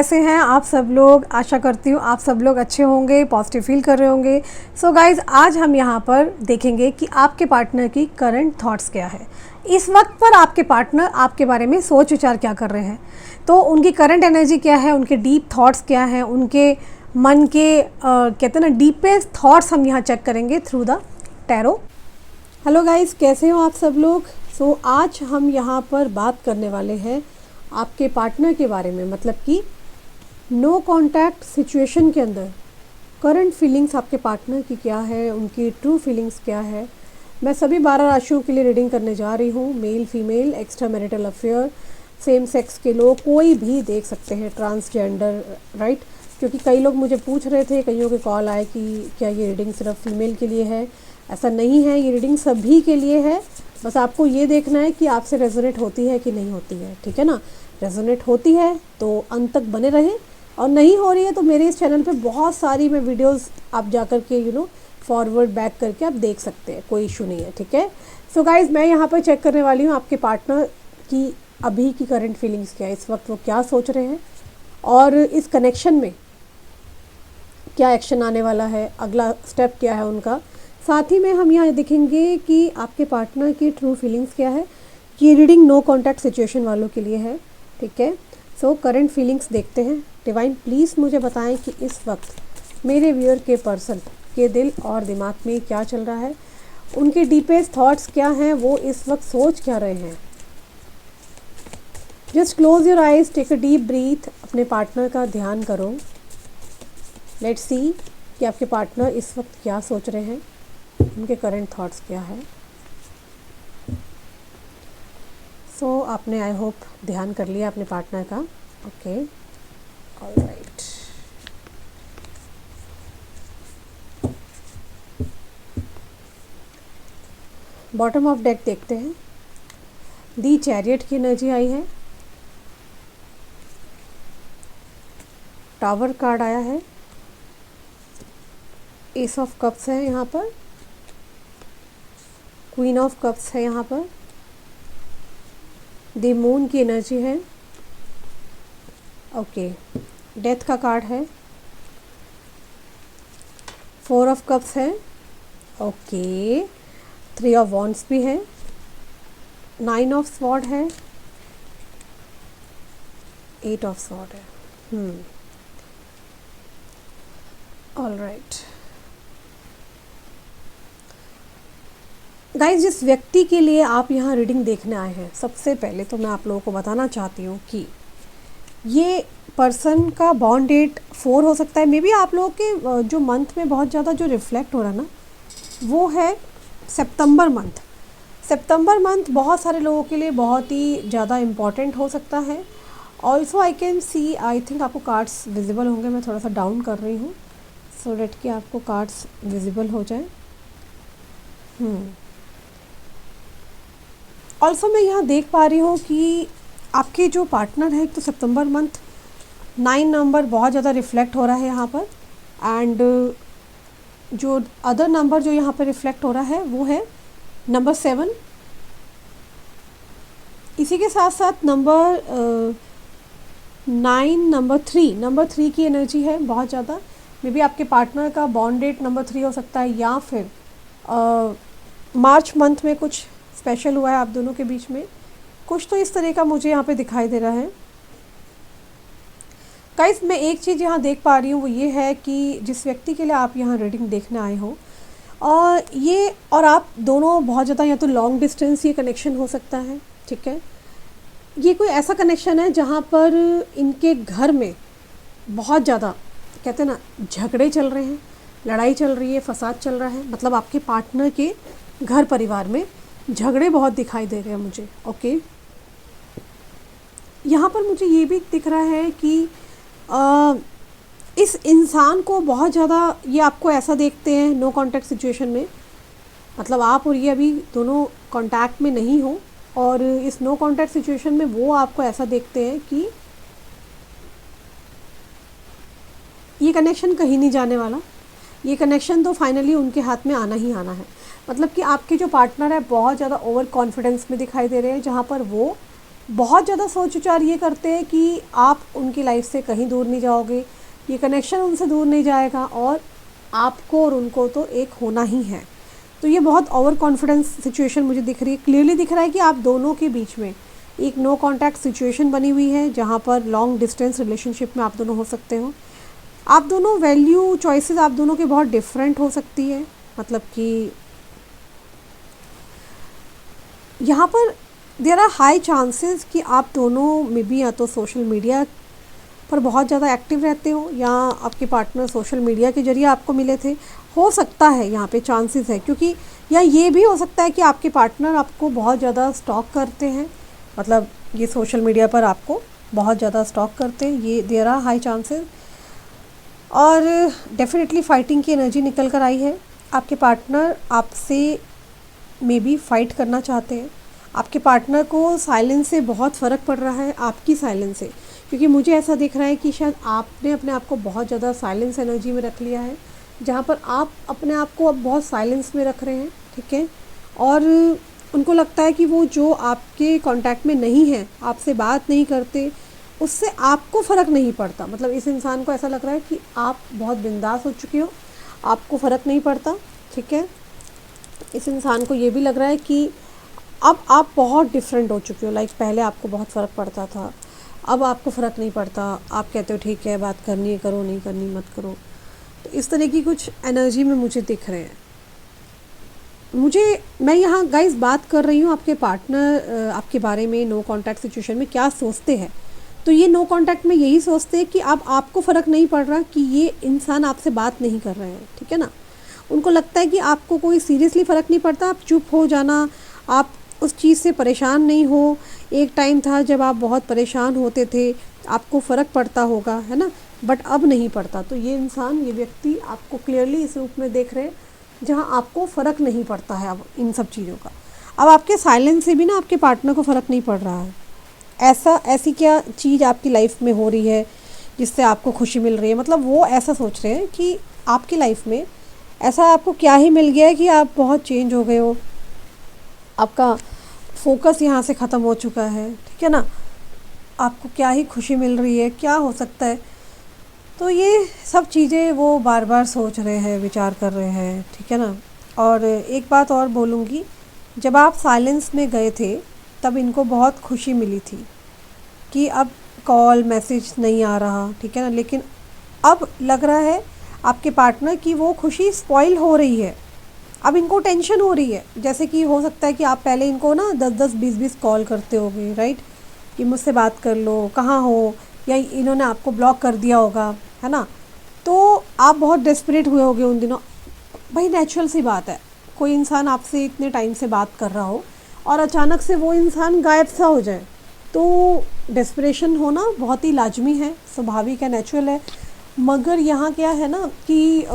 कैसे हैं आप सब लोग। आशा करती हूँ आप सब लोग अच्छे होंगे, पॉजिटिव फील कर रहे होंगे। सो गाइज़, आज हम यहाँ पर देखेंगे कि आपके पार्टनर की करंट थॉट्स क्या है। इस वक्त पर आपके पार्टनर आपके बारे में सोच विचार क्या कर रहे हैं, तो उनकी करंट एनर्जी क्या है, उनके डीप थॉट्स क्या हैं, उनके मन के कहते हैं ना डीपेस्ट थॉट्स हम यहाँ चेक करेंगे through the tarot. Hello guys, कैसे हो आप सब लोग। सो आज हम यहाँ पर बात करने वाले हैं आपके पार्टनर के बारे में, मतलब कि नो कॉन्टैक्ट सिचुएशन के अंदर करंट फीलिंग्स आपके पार्टनर की क्या है, उनकी ट्रू फीलिंग्स क्या है। मैं सभी 12 राशियों के लिए रीडिंग करने जा रही हूँ। Male, female, extra marital affair, same sex के लोग, कोई भी देख सकते हैं, ट्रांसजेंडर, राइट। क्योंकि कई लोग मुझे पूछ रहे थे, कईयों के कॉल आए कि क्या ये रीडिंग सिर्फ फीमेल के लिए है। ऐसा नहीं है, ये रीडिंग सभी के लिए है। बस आपको ये देखना है कि आपसे रेजोनेट होती है कि नहीं होती है, ठीक है ना। रेजोनेट होती है तो अंत तक बने रहें, और नहीं हो रही है तो मेरे इस चैनल पे बहुत सारी मैं वीडियोस आप जा कर के फॉरवर्ड बैक करके आप देख सकते हैं, कोई इशू नहीं है, ठीक है। सो गाइज़, मैं यहाँ पर चेक करने वाली हूँ आपके पार्टनर की अभी की करंट फीलिंग्स क्या है, इस वक्त वो क्या सोच रहे हैं, और इस कनेक्शन में क्या एक्शन आने वाला है, अगला स्टेप क्या है उनका। साथ ही में हम यहाँ देखेंगे कि आपके पार्टनर की ट्रू फीलिंग्स क्या है। ये रीडिंग नो कॉन्टैक्ट सिचुएशन वालों के लिए है, ठीक है। सो करंट फीलिंग्स देखते हैं। डिवाइन प्लीज़ मुझे बताएं कि इस वक्त मेरे व्यूअर के पर्सन के दिल और दिमाग में क्या चल रहा है, उनके डीपेस्ट थॉट्स क्या हैं, वो इस वक्त सोच क्या रहे हैं। Just close your eyes, take a deep breath, अपने पार्टनर का ध्यान करो। लेट्स सी कि आपके पार्टनर इस वक्त क्या सोच रहे हैं, उनके करंट थॉट्स क्या है। सो आपने आई होप ध्यान कर लिया अपने पार्टनर का। Okay, alright. Bottom of deck देखते हैं। दी चैरियट की एनर्जी आई है, टावर कार्ड आया है, एस ऑफ कप्स है यहाँ पर, क्वीन ऑफ कप्स है यहाँ पर, द मून की एनर्जी है, ओके, डेथ का कार्ड है, 4 ऑफ कप्स है, ओके, 3 ऑफ वॉन्ड्स भी है, 9 ऑफ स्वॉर्ड है, 8 ऑफ स्वॉर्ड है। ऑल राइट गाइज, जिस व्यक्ति के लिए आप यहाँ रीडिंग देखने आए हैं, सबसे पहले तो मैं आप लोगों को बताना चाहती हूँ कि ये पर्सन का बॉर्न डेट 4 हो सकता है। मे बी आप लोगों के जो मंथ में बहुत ज़्यादा जो रिफ्लेक्ट हो रहा है ना, वो है सितंबर मंथ। सितंबर मंथ बहुत सारे लोगों के लिए बहुत ही ज़्यादा इम्पॉर्टेंट हो सकता है। Also I can see, I think आपको कार्ड्स विजिबल होंगे। मैं थोड़ा सा डाउन कर रही हूँ सो डेट कि आपको कार्ड्स विजिबल हो जाए। ऑल्सो मैं यहाँ देख पा रही हूँ कि आपके जो पार्टनर है, एक तो सितंबर मंथ 9 नंबर बहुत ज़्यादा रिफ्लेक्ट हो रहा है यहाँ पर, एंड जो अदर नंबर जो यहाँ पर रिफ्लेक्ट हो रहा है वो है नंबर 7। इसी के साथ साथ नंबर 9, नंबर 3 की एनर्जी है बहुत ज़्यादा। मे बी आपके पार्टनर का बॉर्न डेट नंबर 3 हो सकता है, या फिर मार्च मंथ में कुछ स्पेशल हुआ है आप दोनों के बीच में, कुछ तो इस तरह का मुझे यहाँ पे दिखाई दे रहा है। गाइस, मैं एक चीज़ यहाँ देख पा रही हूँ, वो ये है कि जिस व्यक्ति के लिए आप यहाँ रीडिंग देखने आए हो, और ये और आप दोनों बहुत ज़्यादा, या तो लॉन्ग डिस्टेंस ये कनेक्शन हो सकता है, ठीक है। ये कोई ऐसा कनेक्शन है जहाँ पर इनके घर में बहुत ज़्यादा कहते हैं ना झगड़े चल रहे हैं, लड़ाई चल रही है, फसाद चल रहा है। मतलब आपके पार्टनर के घर परिवार में झगड़े बहुत दिखाई दे रहे हैं मुझे, ओके। यहाँ पर मुझे ये भी दिख रहा है कि इस इंसान को बहुत ज़्यादा, ये आपको ऐसा देखते हैं नो कॉन्टैक्ट सिचुएशन में, मतलब आप और ये अभी दोनों कॉन्टैक्ट में नहीं हो, और इस नो कॉन्टैक्ट सिचुएशन में वो आपको ऐसा देखते हैं कि ये कनेक्शन कहीं नहीं जाने वाला, ये कनेक्शन तो फाइनली उनके हाथ में आना ही आना है। मतलब कि आपके जो पार्टनर है बहुत ज़्यादा ओवर कॉन्फिडेंस में दिखाई दे रहे हैं, जहाँ पर वो बहुत ज़्यादा सोच विचार ये करते हैं कि आप उनकी लाइफ से कहीं दूर नहीं जाओगे, ये कनेक्शन उनसे दूर नहीं जाएगा और आपको और उनको तो एक होना ही है। तो ये बहुत ओवर कॉन्फिडेंस सिचुएशन मुझे दिख रही है, क्लियरली दिख रहा है कि आप दोनों के बीच में एक नो कॉन्टैक्ट सिचुएशन बनी हुई है, जहाँ पर लॉन्ग डिस्टेंस रिलेशनशिप में आप दोनों हो सकते हो। आप दोनों वैल्यू चॉइसेस आप दोनों के बहुत डिफरेंट हो सकती है, मतलब कि यहाँ पर देयर आर हाई चांसेस कि आप दोनों में भी या तो सोशल मीडिया पर बहुत ज़्यादा एक्टिव रहते हो या आपके पार्टनर सोशल मीडिया के जरिए आपको मिले थे, हो सकता है यहाँ पे चांसेस है। क्योंकि या ये भी हो सकता है कि आपके पार्टनर आपको बहुत ज़्यादा स्टॉक करते हैं, मतलब ये सोशल मीडिया पर आपको बहुत ज़्यादा स्टॉक करते हैं, ये देयर आर हाई चांसेस। और डेफिनेटली फाइटिंग की एनर्जी निकल कर आई है। आपके पार्टनर आपसे मे बी फाइट करना चाहते हैं। आपके पार्टनर को साइलेंस से बहुत फ़र्क पड़ रहा है, आपकी साइलेंस से, क्योंकि मुझे ऐसा दिख रहा है कि शायद आपने अपने आप को बहुत ज़्यादा साइलेंस एनर्जी में रख लिया है, जहाँ पर आप अपने आप को अब बहुत साइलेंस में रख रहे हैं, ठीक है। और उनको लगता है कि वो जो आपके कांटेक्ट में नहीं है, आपसे बात नहीं करते, उससे आपको फ़र्क नहीं पड़ता। मतलब इस इंसान को ऐसा लग रहा है कि आप बहुत बिंदास हो चुके हो, आपको फ़र्क नहीं पड़ता, ठीक है। इस इंसान को ये भी लग रहा है कि अब आप बहुत डिफरेंट हो चुके हो, लाइक पहले आपको बहुत फ़र्क पड़ता था, अब आपको फ़र्क नहीं पड़ता, आप कहते हो ठीक है बात करनी है करो, नहीं करनी मत करो। तो इस तरह की कुछ एनर्जी में मुझे दिख रहे हैं। मैं यहाँ गाइस बात कर रही हूँ आपके पार्टनर आपके बारे में नो कॉन्टैक्ट सिचुएशन में क्या सोचते हैं। तो ये नो कॉन्टैक्ट में यही सोचते हैं कि अब आपको फ़र्क नहीं पड़ रहा कि ये इंसान आपसे बात नहीं कर रहे हैं, ठीक है ना। उनको लगता है कि आपको कोई सीरियसली फ़र्क नहीं पड़ता, आप चुप हो जाना, आप उस चीज़ से परेशान नहीं हो। एक टाइम था जब आप बहुत परेशान होते थे, आपको फ़र्क पड़ता होगा, है ना, बट अब नहीं पड़ता। तो ये इंसान, ये व्यक्ति आपको क्लियरली इस रूप में देख रहे हैं जहाँ आपको फ़र्क नहीं पड़ता है अब इन सब चीज़ों का। अब आपके साइलेंस से भी ना आपके पार्टनर को फ़र्क नहीं पड़ रहा है। ऐसी क्या चीज़ आपकी लाइफ में हो रही है जिससे आपको खुशी मिल रही है, मतलब वो ऐसा सोच रहे हैं कि आपकी लाइफ में ऐसा आपको क्या ही मिल गया है कि आप बहुत चेंज हो गए हो, आपका फोकस यहाँ से ख़त्म हो चुका है, ठीक है ना, आपको क्या ही खुशी मिल रही है, क्या हो सकता है। तो ये सब चीज़ें वो बार बार सोच रहे हैं, विचार कर रहे हैं, ठीक है ना। और एक बात और बोलूँगी, जब आप साइलेंस में गए थे तब इनको बहुत खुशी मिली थी कि अब कॉल मैसेज नहीं आ रहा, ठीक है ना। लेकिन अब लग रहा है आपके पार्टनर की वो खुशी स्पॉइल हो रही है, अब इनको टेंशन हो रही है। जैसे कि हो सकता है कि आप पहले इनको ना 10-10 20-20 कॉल करते होगे, राइट, कि मुझसे बात कर लो, कहाँ हो, या इन्होंने आपको ब्लॉक कर दिया होगा, है ना। तो आप बहुत डेस्परेट हुए होगे उन दिनों। भाई नेचुरल सी बात है, कोई इंसान आपसे इतने टाइम से बात कर रहा हो और अचानक से वो इंसान गायब सा हो जाए, तो डेस्परेशन होना बहुत ही लाजमी है, स्वाभाविक है, नेचुरल है। मगर यहाँ क्या है ना कि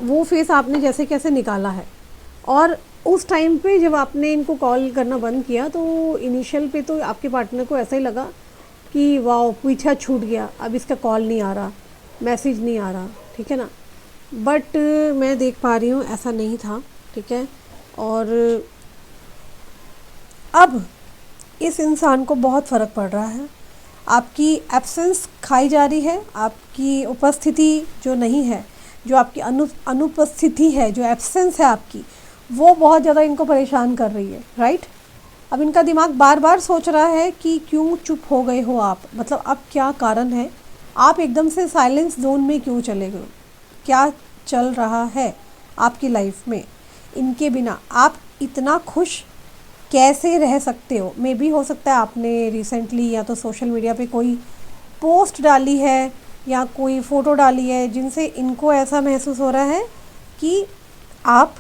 वो फेस आपने जैसे कैसे निकाला है, और उस टाइम पे जब आपने इनको कॉल करना बंद किया तो इनिशियल पे तो आपके पार्टनर को ऐसा ही लगा कि वाह पीछा छूट गया, अब इसका कॉल नहीं आ रहा, मैसेज नहीं आ रहा, ठीक है ना। बट मैं देख पा रही हूँ ऐसा नहीं था, ठीक है। और अब इस इंसान को बहुत फ़र्क पड़ रहा है, आपकी एब्सेंस खाई जा रही है, आपकी उपस्थिति जो नहीं है, जो आपकी अनुपस्थिति है, जो एब्सेंस है आपकी, वो बहुत ज़्यादा इनको परेशान कर रही है, राइट। अब इनका दिमाग बार बार सोच रहा है कि क्यों चुप हो गए हो आप, मतलब अब क्या कारण है, आप एकदम से साइलेंस जोन में क्यों चले गए, क्या चल रहा है आपकी लाइफ में, इनके बिना आप इतना खुश कैसे रह सकते हो। मे बी हो सकता है आपने रिसेंटली या तो सोशल मीडिया पे कोई पोस्ट डाली है या कोई फ़ोटो डाली है जिनसे इनको ऐसा महसूस हो रहा है कि आप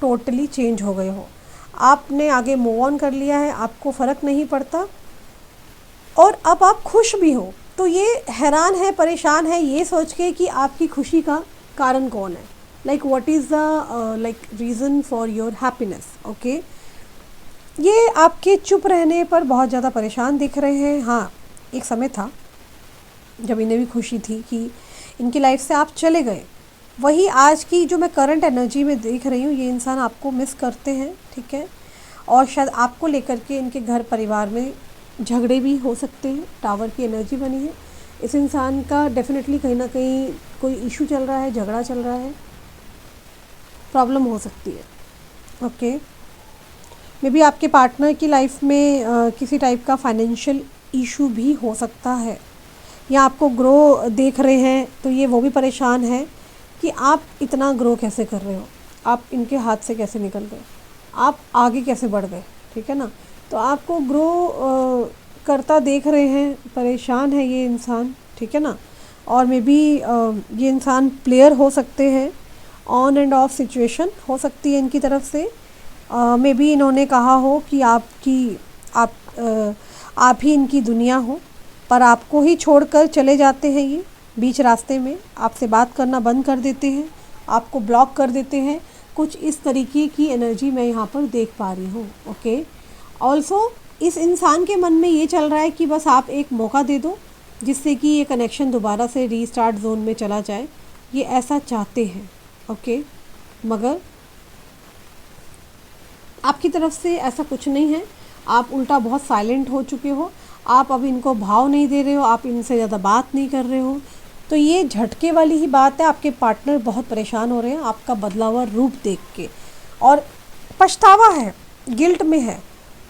टोटली चेंज हो गए हो, आपने आगे मूव ऑन कर लिया है, आपको फ़र्क नहीं पड़ता और अब आप खुश भी हो। तो ये हैरान है, परेशान है ये सोच के कि आपकी खुशी का कारण कौन है, like what is the like reason for your happiness, okay. ये आपके चुप रहने पर बहुत ज़्यादा परेशान दिख रहे हैं। हाँ, एक समय था जब इन्हें भी खुशी थी कि इनकी लाइफ से आप चले गए, वही आज की जो मैं करंट एनर्जी में देख रही हूँ, ये इंसान आपको मिस करते हैं, ठीक है। और शायद आपको लेकर के इनके घर परिवार में झगड़े भी हो सकते हैं। टावर की एनर्जी बनी है, इस इंसान का डेफिनेटली कहीं ना कहीं कोई इशू चल रहा है, झगड़ा चल रहा है, प्रॉब्लम हो सकती है। ओके, मे बी आपके पार्टनर की लाइफ में किसी टाइप का फाइनेंशियल इशू भी हो सकता है, या आपको ग्रो देख रहे हैं तो ये वो भी परेशान है कि आप इतना ग्रो कैसे कर रहे हो, आप इनके हाथ से कैसे निकल गए, आप आगे कैसे बढ़ गए, ठीक है ना। तो आपको ग्रो करता देख रहे हैं, परेशान है ये इंसान, ठीक है ना। और मे बी ये इंसान प्लेयर हो सकते हैं, ऑन एंड ऑफ सिचुएशन हो सकती है इनकी तरफ से। मे बी इन्होंने कहा हो कि आप ही इनकी दुनिया हो, पर आपको ही छोड़कर चले जाते हैं ये बीच रास्ते में, आपसे बात करना बंद कर देते हैं, आपको ब्लॉक कर देते हैं। कुछ इस तरीके की एनर्जी मैं यहाँ पर देख पा रही हूँ। ओके, ऑल्सो इस इंसान के मन में ये चल रहा है कि बस आप एक मौका दे दो जिससे कि ये कनेक्शन दोबारा से रीस्टार्ट जोन में चला जाए, ये ऐसा चाहते हैं। ओके, मगर आपकी तरफ से ऐसा कुछ नहीं है, आप उल्टा बहुत साइलेंट हो चुके हो, आप अब इनको भाव नहीं दे रहे हो, आप इनसे ज़्यादा बात नहीं कर रहे हो। तो ये झटके वाली ही बात है, आपके पार्टनर बहुत परेशान हो रहे हैं आपका बदला हुआ रूप देख के, और पछतावा है, गिल्ट में है।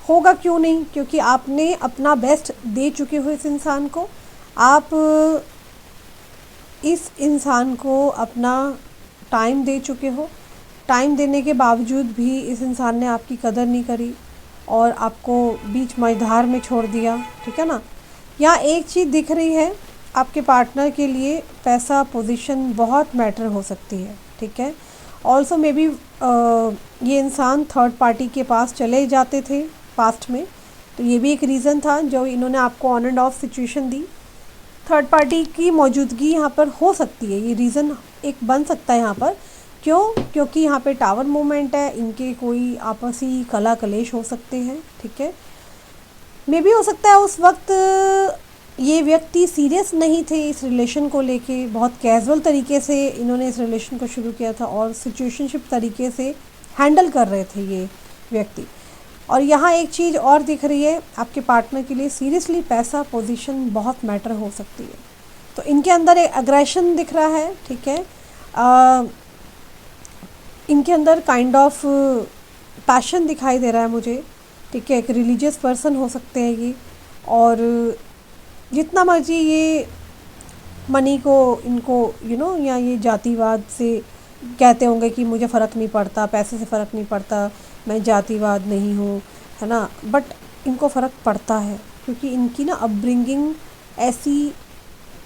होगा क्यों नहीं, क्योंकि आपने अपना बेस्ट दे चुके हो इस इंसान को, आप इस इंसान को अपना टाइम दे चुके हो, टाइम देने के बावजूद भी इस इंसान ने आपकी कदर नहीं करी और आपको बीच मझधार में छोड़ दिया, ठीक है ना। यहाँ एक चीज़ दिख रही है, आपके पार्टनर के लिए पैसा, पोजीशन बहुत मैटर हो सकती है, ठीक है। ऑल्सो मे बी ये इंसान थर्ड पार्टी के पास चले जाते थे पास्ट में, तो ये भी एक रीज़न था जो इन्होंने आपको on end of situation the. Third party की मौजूदगी यहाँ पर हो सकती है, ये रीज़न एक बन सकता है यहाँ पर। क्यों? क्योंकि यहाँ पे टावर मूवमेंट है, इनके कोई आपसी कला कलेश हो सकते हैं, ठीक है। मे भी हो सकता है उस वक्त ये व्यक्ति सीरियस नहीं थे इस रिलेशन को लेके, बहुत कैजुअल तरीके से इन्होंने इस रिलेशन को शुरू किया था और सिचुएशनशिप तरीके से हैंडल कर रहे थे ये व्यक्ति। और यहाँ एक चीज़ और दिख रही है, आपके पार्टनर के लिए सीरियसली पैसा, पोजीशन बहुत मैटर हो सकती है। तो इनके अंदर एक अग्रेशन दिख रहा है, ठीक है। इनके अंदर काइंड ऑफ पैशन दिखाई दे रहा है मुझे, ठीक है। एक रिलीजियस पर्सन हो सकते हैं ये, और जितना मर्जी ये मनी को इनको या ये जातिवाद से कहते होंगे कि मुझे फ़र्क नहीं पड़ता, पैसे से फ़र्क नहीं पड़ता, मैं जातिवाद नहीं हूँ, है ना, बट इनको फ़र्क पड़ता है क्योंकि इनकी ना अपब्रिंगिंग ऐसी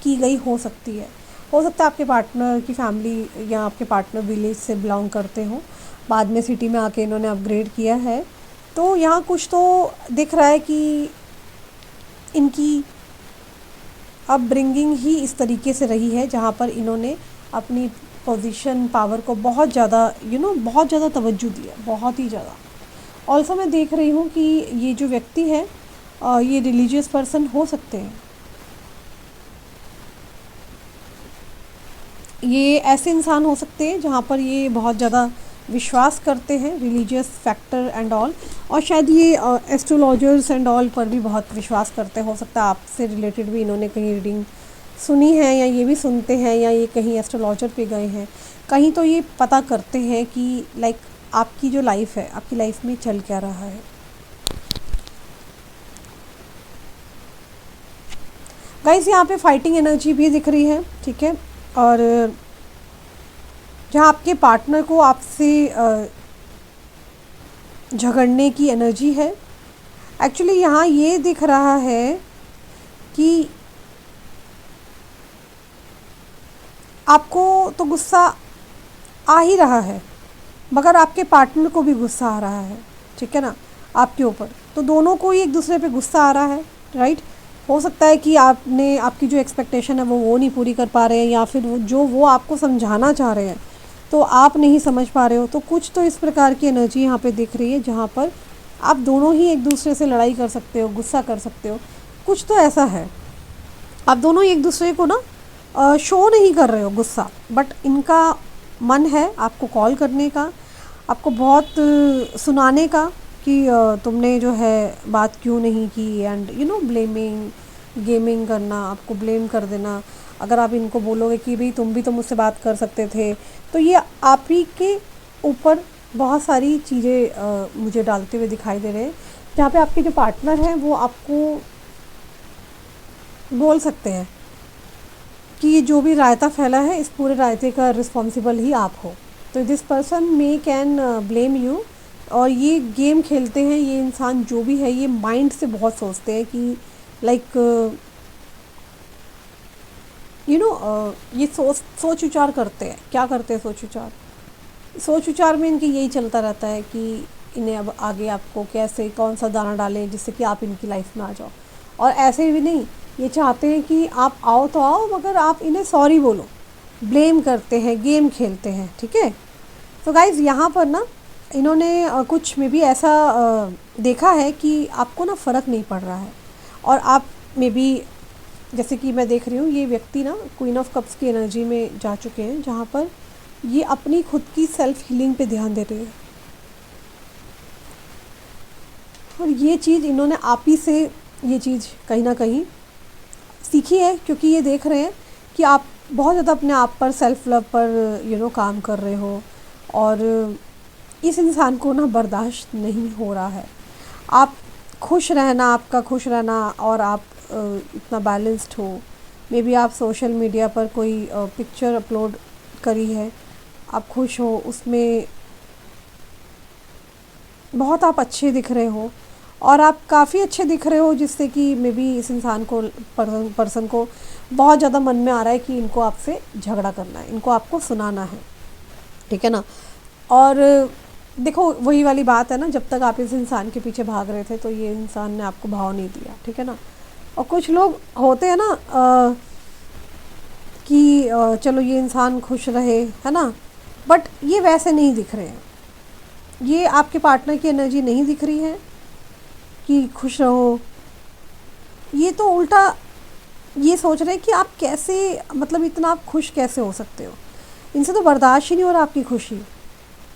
की गई हो सकती है। हो सकता है आपके पार्टनर की फैमिली या आपके पार्टनर विलेज से बिलोंग करते हों, बाद में सिटी में आके इन्होंने अपग्रेड किया है। तो यहाँ कुछ तो दिख रहा है कि इनकी अपब्रिंगिंग ही इस तरीके से रही है जहाँ पर इन्होंने अपनी पोजीशन, पावर को बहुत ज़्यादा बहुत ज़्यादा तवज्जो दिया, बहुत ही ज़्यादा। ऑल्सो मैं देख रही हूँ कि ये जो व्यक्ति है ये रिलीजियस पर्सन हो सकते हैं। ये ऐसे इंसान हो सकते हैं जहाँ पर ये बहुत ज़्यादा विश्वास करते हैं, रिलीजियस फैक्टर एंड ऑल, और शायद ये एस्ट्रोलॉजर्स एंड ऑल पर भी बहुत विश्वास करते हैं। हो सकता है आपसे रिलेटेड भी इन्होंने कहीं रीडिंग सुनी है, या ये भी सुनते हैं, या ये कहीं एस्ट्रोलॉजर पे गए हैं, कहीं तो ये पता करते हैं कि लाइक आपकी जो लाइफ है, आपकी लाइफ में चल क्या रहा है। गाइस यहाँ पे फाइटिंग एनर्जी भी दिख रही है, ठीक है। और जहाँ आपके पार्टनर को आपसे झगड़ने की एनर्जी है, एक्चुअली यहाँ ये दिख रहा है कि आपको तो गुस्सा आ ही रहा है, मगर आपके पार्टनर को भी गुस्सा आ रहा है, ठीक है ना, आपके ऊपर। तो दोनों को ही एक दूसरे पे गुस्सा आ रहा है, राइट। हो सकता है कि आपकी जो एक्सपेक्टेशन है वो नहीं पूरी कर पा रहे हैं, या फिर वो आपको समझाना चाह रहे हैं तो आप नहीं समझ पा रहे हो। तो कुछ तो इस प्रकार की एनर्जी यहाँ पे दिख रही है जहाँ पर आप दोनों ही एक दूसरे से लड़ाई कर सकते हो, गुस्सा कर सकते हो। कुछ तो ऐसा है, आप दोनों एक दूसरे को ना शो नहीं कर रहे हो गुस्सा, बट इनका मन है आपको कॉल करने का, आपको बहुत सुनाने का, कि तुमने जो है बात क्यों नहीं की, and you know blaming, gaming करना, आपको ब्लेम कर देना। अगर आप इनको बोलोगे कि भाई तुम भी तो मुझसे बात कर सकते थे, तो ये आप ही के ऊपर बहुत सारी चीज़ें मुझे डालते हुए दिखाई दे रहे हैं, जहाँ पे आपके जो पार्टनर हैं वो आपको बोल सकते हैं कि ये जो भी रायता फैला है, इस पूरे रायते का रिस्पॉन्सिबल ही आप हो। तो this person may can blame you. और ये गेम खेलते हैं, ये इंसान जो भी है, ये माइंड से बहुत सोचते हैं कि लाइक यू नो ये सोच विचार करते हैं। क्या करते हैं? सोच विचार में इनकी यही चलता रहता है कि इन्हें अब आगे आपको कैसे कौन सा दाना डालें जिससे कि आप इनकी लाइफ में आ जाओ। और ऐसे भी नहीं, ये चाहते हैं कि आप आओ तो आओ, मगर आप इन्हें सॉरी बोलो। ब्लेम करते हैं, गेम खेलते हैं, ठीक है। तो गाइज़ यहाँ पर ना इन्होंने कुछ में भी ऐसा देखा है कि आपको ना फ़र्क नहीं पड़ रहा है, और आप में भी, जैसे कि मैं देख रही हूँ, ये व्यक्ति ना क्वीन ऑफ कप्स की एनर्जी में जा चुके हैं, जहाँ पर ये अपनी खुद की सेल्फ हीलिंग पे ध्यान दे रहे हैं। और ये चीज़ इन्होंने आप ही से ये चीज़ कहीं ना कहीं सीखी है, क्योंकि ये देख रहे हैं कि आप बहुत ज़्यादा अपने आप पर, सेल्फ लव पर काम कर रहे हो, और इस इंसान को ना बर्दाश्त नहीं हो रहा है। आप खुश रहना, आपका खुश रहना, और आप इतना बैलेंस्ड हो। मे बी आप सोशल मीडिया पर कोई पिक्चर अपलोड करी है, आप खुश हो उसमें, बहुत आप अच्छे दिख रहे हो, और आप काफ़ी अच्छे दिख रहे हो, जिससे कि मे बी इस इंसान को, पर्सन को बहुत ज़्यादा मन में आ रहा है कि इनको आपसे झगड़ा करना है, इनको आपको सुनाना है, ठीक है ना। और देखो वही वाली बात है ना, जब तक आप इस इंसान के पीछे भाग रहे थे तो ये इंसान ने आपको भाव नहीं दिया, ठीक है ना। और कुछ लोग होते हैं ना कि चलो ये इंसान खुश रहे, है ना, बट ये वैसे नहीं दिख रहे हैं। ये आपके पार्टनर की एनर्जी नहीं दिख रही है कि खुश रहो। ये तो उल्टा ये सोच रहे हैं कि आप कैसे, मतलब इतना आप खुश कैसे हो सकते हो, इनसे तो बर्दाश्त ही नहीं हो रहा आपकी खुशी।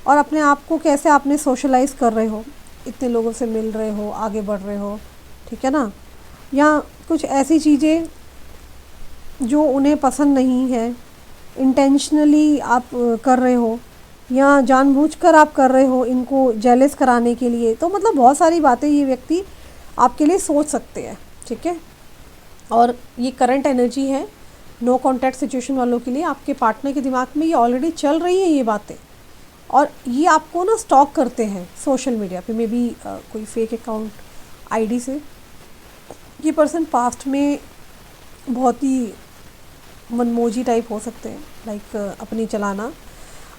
और अपने आप को कैसे आपने सोशलाइज़ कर रहे हो, इतने लोगों से मिल रहे हो, आगे बढ़ रहे हो, ठीक है ना। या कुछ ऐसी चीज़ें जो उन्हें पसंद नहीं है, इंटेंशनली आप कर रहे हो, या जानबूझकर आप कर रहे हो इनको जेलस कराने के लिए। तो मतलब बहुत सारी बातें ये व्यक्ति आपके लिए सोच सकते हैं, ठीक है। और ये करंट एनर्जी है नो कॉन्टैक्ट सिचुएशन वालों के लिए। आपके पार्टनर के दिमाग में ये ऑलरेडी चल रही है ये बातें, और ये आपको ना स्टॉक करते हैं सोशल मीडिया पे, मे बी कोई फेक अकाउंट आईडी से। ये पर्सन पास्ट में बहुत ही मनमोजी टाइप हो सकते हैं, लाइक अपनी चलाना,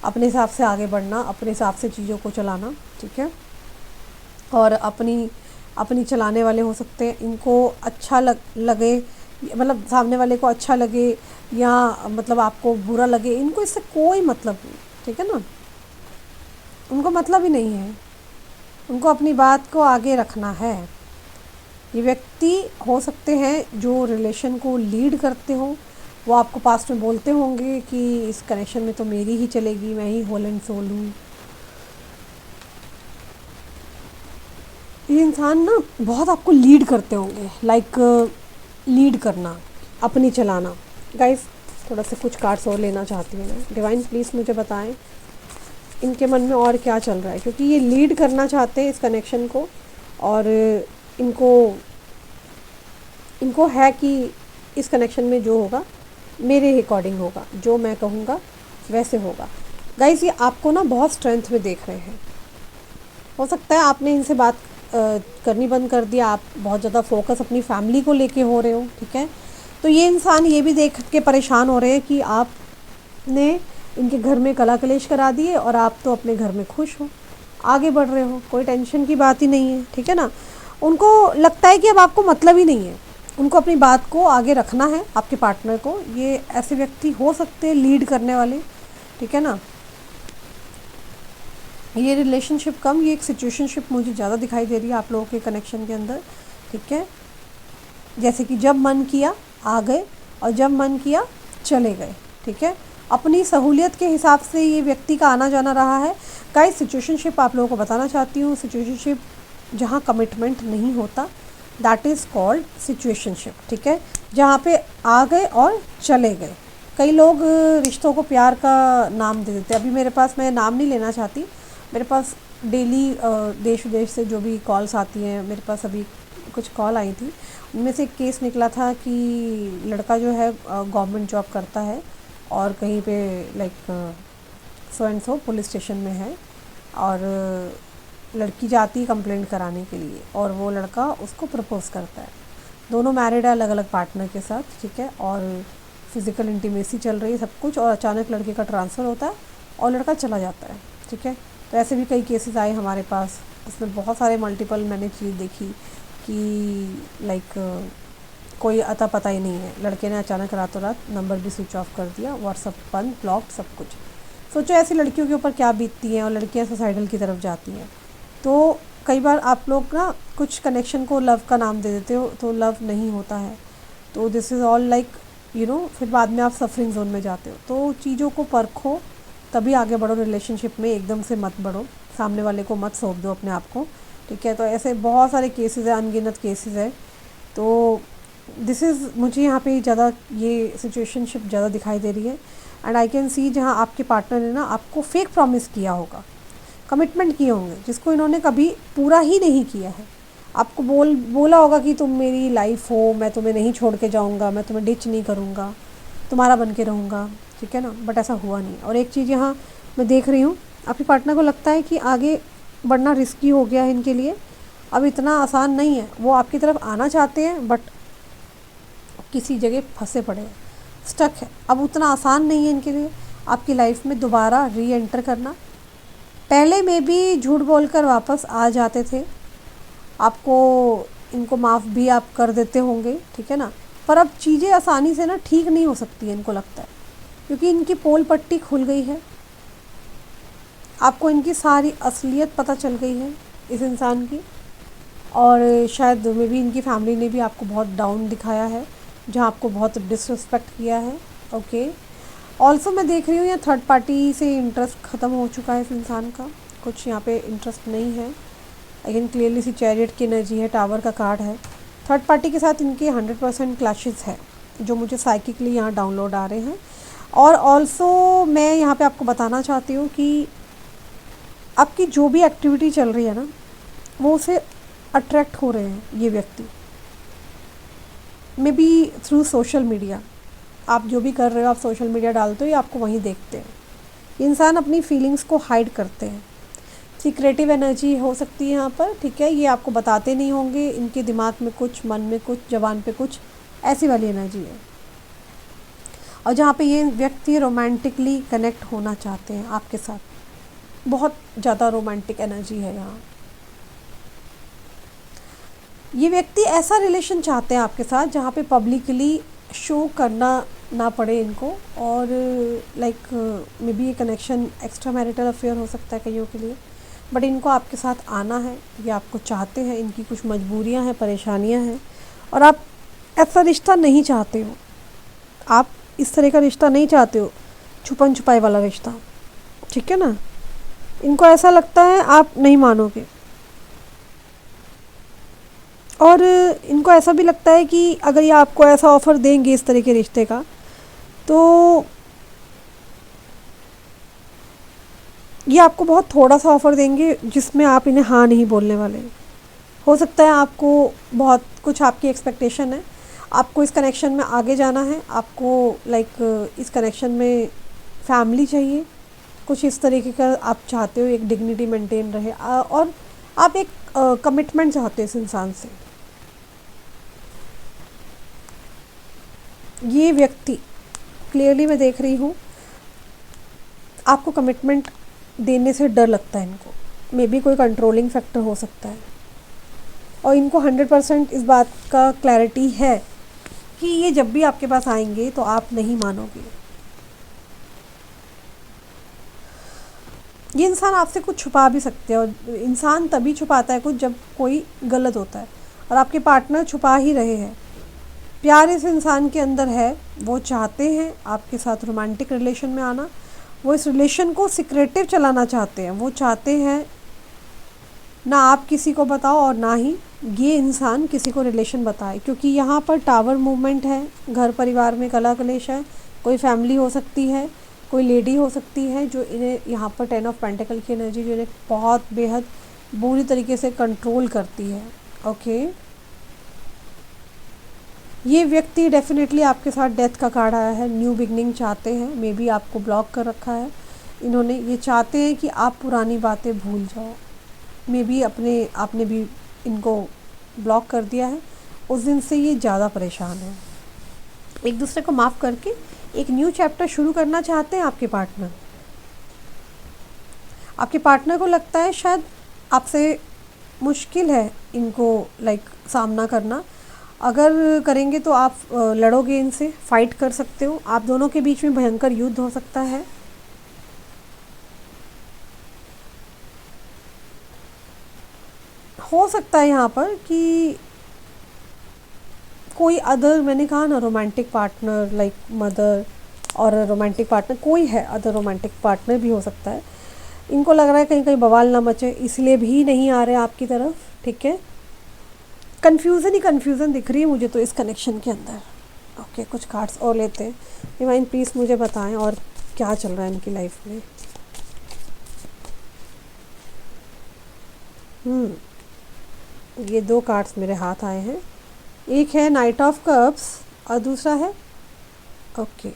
अपने हिसाब से आगे बढ़ना, अपने हिसाब से चीज़ों को चलाना, ठीक है। और अपनी चलाने वाले हो सकते हैं। इनको अच्छा लगे, मतलब सामने वाले को अच्छा लगे या मतलब आपको बुरा लगे, इनको इससे कोई मतलब नहीं, ठीक है ना। उनको मतलब ही नहीं है, उनको अपनी बात को आगे रखना है। ये व्यक्ति हो सकते हैं जो रिलेशन को लीड करते हो, वो आपको पास्ट में बोलते होंगे कि इस कनेक्शन में तो मेरी ही चलेगी, मैं ही होल एंड सोल हूँ। ये इंसान ना बहुत आपको लीड करते होंगे, लाइक लीड करना, अपनी चलाना। गाइस थोड़ा सा कुछ कार्ड्स और लेना चाहती हूँ मैं। डिवाइन प्लीज़ मुझे बताएं इनके मन में और क्या चल रहा है, क्योंकि ये लीड करना चाहते हैं इस कनेक्शन को, और इनको है कि इस कनेक्शन में जो होगा मेरे अकॉर्डिंग होगा, जो मैं कहूँगा वैसे होगा। गाइस ये आपको ना बहुत स्ट्रेंथ में देख रहे हैं। हो सकता है आपने इनसे बात करनी बंद कर दिया, आप बहुत ज़्यादा फोकस अपनी फैमिली को लेके हो रहे हो, ठीक है। तो ये इंसान ये भी देख के परेशान हो रहे हैं कि आपने इनके घर में कला कलेश करा दिए, और आप तो अपने घर में खुश हो, आगे बढ़ रहे हो, कोई टेंशन की बात ही नहीं है, ठीक है ना। उनको लगता है कि अब आपको मतलब ही नहीं है, उनको अपनी बात को आगे रखना है, आपके पार्टनर को। ये ऐसे व्यक्ति हो सकते हैं लीड करने वाले, ठीक है ना। ये रिलेशनशिप कम, ये एक सिचुएशनशिप मुझे ज़्यादा दिखाई दे रही है आप लोगों के कनेक्शन के अंदर, ठीक है। जैसे कि जब मन किया आ गए, और जब मन किया चले गए, ठीक है। अपनी सहूलियत के हिसाब से ये व्यक्ति का आना जाना रहा है। गाइस सिचुएशनशिप आप लोगों को बताना चाहती हूँ, सिचुएशनशिप जहाँ कमिटमेंट नहीं होता, दैट इज़ कॉल्ड सिचुएशनशिप। ठीक है, जहाँ पे आ गए और चले गए। कई लोग रिश्तों को प्यार का नाम दे देते हैं। अभी मेरे पास, मैं नाम नहीं लेना चाहती, मेरे पास डेली देश विदेश से जो भी कॉल्स आती हैं, मेरे पास अभी कुछ कॉल आई थी, उनमें से एक केस निकला था कि लड़का जो है गवर्नमेंट जॉब करता है और कहीं पे like so and so police station में है, और लड़की जाती है कंप्लेंट कराने के लिए, और वो लड़का उसको प्रपोज करता है। दोनों मैरिड है अलग अलग पार्टनर के साथ, ठीक है, और फिज़िकल इंटीमेसी चल रही है सब कुछ, और अचानक लड़के का ट्रांसफ़र होता है और लड़का चला जाता है। ठीक है, तो ऐसे भी कई केसेस आए हमारे पास, इसमें बहुत सारे मल्टीपल मैंने चीज़ देखी कि लाइक कोई अता पता ही नहीं है, लड़के ने अचानक रातों रात नंबर भी स्विच ऑफ कर दिया, व्हाट्सअप बंद, ब्लॉक्ड, सब कुछ। सोचो ऐसी लड़कियों के ऊपर क्या बीतती हैं, और लड़कियां सुसाइडल की तरफ जाती हैं। तो कई बार आप लोग ना कुछ कनेक्शन को लव का नाम दे देते हो, तो लव नहीं होता है। तो this is all like you know, फिर बाद में आप सफरिंग जोन में जाते हो। तो चीज़ों को परखो, तभी आगे बढ़ो रिलेशनशिप में, एकदम से मत बढ़ो, सामने वाले को मत सौंप दो अपने आप को। ठीक है, तो ऐसे बहुत सारे केसेस हैं, अनगिनत केसेस है। तो दिस इज़, मुझे यहाँ पे ज़्यादा ये सिचुएशनशिप ज़्यादा दिखाई दे रही है। एंड आई कैन सी जहाँ आपके पार्टनर ने ना आपको फेक प्रॉमिस किया होगा, कमिटमेंट किए होंगे जिसको इन्होंने कभी पूरा ही नहीं किया है। आपको बोला होगा कि तुम मेरी लाइफ हो, मैं तुम्हें नहीं छोड़ के जाऊँगा, मैं तुम्हें डिच नहीं करूँगा, तुम्हारा बन के रहूँगा। ठीक है ना, बट ऐसा हुआ नहीं। और एक चीज़ यहाँ मैं देख रही हूँ, आपके पार्टनर को लगता है कि आगे बढ़ना रिस्की हो गया है इनके लिए, अब इतना आसान नहीं है। वो आपकी तरफ आना चाहते हैं बट किसी जगह फंसे पड़े हैं, स्टक है। अब उतना आसान नहीं है इनके लिए आपकी लाइफ में दोबारा री एंटर करना। पहले में भी झूठ बोलकर वापस आ जाते थे, आपको इनको माफ़ भी आप कर देते होंगे, ठीक है ना, पर अब चीज़ें आसानी से ना ठीक नहीं हो सकती है, इनको लगता है, क्योंकि इनकी पोल पट्टी खुल गई है। आपको इनकी सारी असलियत पता चल गई है इस इंसान की, और शायद में भी इनकी फैमिली ने भी आपको बहुत डाउन दिखाया है, जहाँ आपको बहुत डिसरिस्पेक्ट किया है। ओके, ऑल्सो मैं देख रही हूँ यहाँ थर्ड पार्टी से इंटरेस्ट ख़त्म हो चुका है इस इंसान का, कुछ यहाँ पे इंटरेस्ट नहीं है। लेकिन क्लियरली सी चैरियट की एनर्जी है, टावर का कार्ड है। थर्ड पार्टी के साथ इनके 100% क्लैशेस है, जो मुझे साइकिकली यहाँ डाउनलोड आ रहे हैं। और ऑल्सो मैं यहाँ पे आपको बताना चाहती हूँ कि आपकी जो भी एक्टिविटी चल रही है ना, वो उसे अट्रैक्ट हो रहे हैं ये व्यक्ति, may be through social media. आप जो भी कर रहे हो, आप सोशल मीडिया डालते हो, ये आपको वहीं देखते हैं। इंसान अपनी फीलिंग्स को हाइड करते हैं, सीक्रेटिव एनर्जी हो सकती है यहाँ पर। ठीक है, ये आपको बताते नहीं होंगे, इनके दिमाग में कुछ, मन में कुछ, जबान पे कुछ, ऐसी वाली एनर्जी है। और जहाँ पे ये व्यक्ति रोमांटिकली कनेक्ट होना चाहते हैं आपके साथ, बहुत ज़्यादा रोमांटिक एनर्जी है यहाँ। ये व्यक्ति ऐसा रिलेशन चाहते हैं आपके साथ जहाँ पे पब्लिकली शो करना ना पड़े इनको, और लाइक मे बी ये कनेक्शन एक्स्ट्रा मैरिटल अफेयर हो सकता है कईयों के लिए, बट इनको आपके साथ आना है, ये आपको चाहते हैं, इनकी कुछ मजबूरियां हैं, परेशानियां हैं, और आप ऐसा रिश्ता नहीं चाहते हो, आप इस तरह का रिश्ता नहीं चाहते हो, छुपन छुपाई वाला रिश्ता। ठीक है ना, इनको ऐसा लगता है आप नहीं मानोगे, और इनको ऐसा भी लगता है कि अगर ये आपको ऐसा ऑफ़र देंगे इस तरह के रिश्ते का, तो ये आपको बहुत थोड़ा सा ऑफ़र देंगे जिसमें आप इन्हें हाँ नहीं बोलने वाले। हो सकता है आपको बहुत कुछ, आपकी एक्सपेक्टेशन है, आपको इस कनेक्शन में आगे जाना है, आपको लाइक इस कनेक्शन में फैमिली चाहिए, कुछ इस तरीके का आप चाहते हो, एक डिग्निटी मेंटेन रहे, और आप एक कमिटमेंट चाहते हो इस इंसान से। ये व्यक्ति क्लियरली मैं देख रही हूँ, आपको कमिटमेंट देने से डर लगता है इनको, मे बी कोई कंट्रोलिंग फैक्टर हो सकता है, और इनको 100% इस बात का क्लैरिटी है कि ये जब भी आपके पास आएंगे तो आप नहीं मानोगे। ये इंसान आपसे कुछ छुपा भी सकते हैं, और इंसान तभी छुपाता है कुछ जब कोई गलत होता है, और आपके पार्टनर छुपा ही रहे हैं। प्यार इस इंसान के अंदर है, वो चाहते हैं आपके साथ रोमांटिक रिलेशन में आना, वो इस रिलेशन को सिक्रेटिव चलाना चाहते हैं, वो चाहते हैं ना आप किसी को बताओ और ना ही ये इंसान किसी को रिलेशन बताए, क्योंकि यहाँ पर टावर मूवमेंट है, घर परिवार में कला कलेश है, कोई फैमिली हो सकती है, कोई लेडी हो सकती है जो इन्हें यहाँ पर 10 ऑफ पेंटिकल की एनर्जी जो इन्हें बहुत बेहद बुरी तरीके से कंट्रोल करती है। ओके, ये व्यक्ति डेफिनेटली आपके साथ डेथ का कार्ड आया है, न्यू बिगनिंग चाहते हैं, मे बी आपको ब्लॉक कर रखा है इन्होंने, ये चाहते हैं कि आप पुरानी बातें भूल जाओ, मे बी आपने भी इनको ब्लॉक कर दिया है, उस दिन से ये ज़्यादा परेशान है, एक दूसरे को माफ़ करके एक न्यू चैप्टर शुरू करना चाहते हैं आपके पार्टनर। आपके पार्टनर को लगता है शायद आपसे मुश्किल है इनको सामना करना, अगर करेंगे तो आप लड़ोगे, इनसे फाइट कर सकते हो, आप दोनों के बीच में भयंकर युद्ध हो सकता है। हो सकता है यहाँ पर कि कोई अदर, मैंने कहा ना रोमांटिक पार्टनर लाइक मदर और रोमांटिक पार्टनर, कोई है अदर रोमांटिक पार्टनर भी हो सकता है। इनको लग रहा है कहीं कहीं बवाल ना मचे, इसलिए भी नहीं आ रहे आपकी तरफ। ठीक है, कन्फ्यूज़न ही कन्फ्यूज़न दिख रही है मुझे तो इस कनेक्शन के अंदर। ओके, कुछ कार्ड्स और लेते हैं। डिवाइन प्लीज़ मुझे बताएं और क्या चल रहा है इनकी लाइफ में। ये दो कार्ड्स मेरे हाथ आए हैं, एक है नाइट ऑफ कप्स और दूसरा है ओके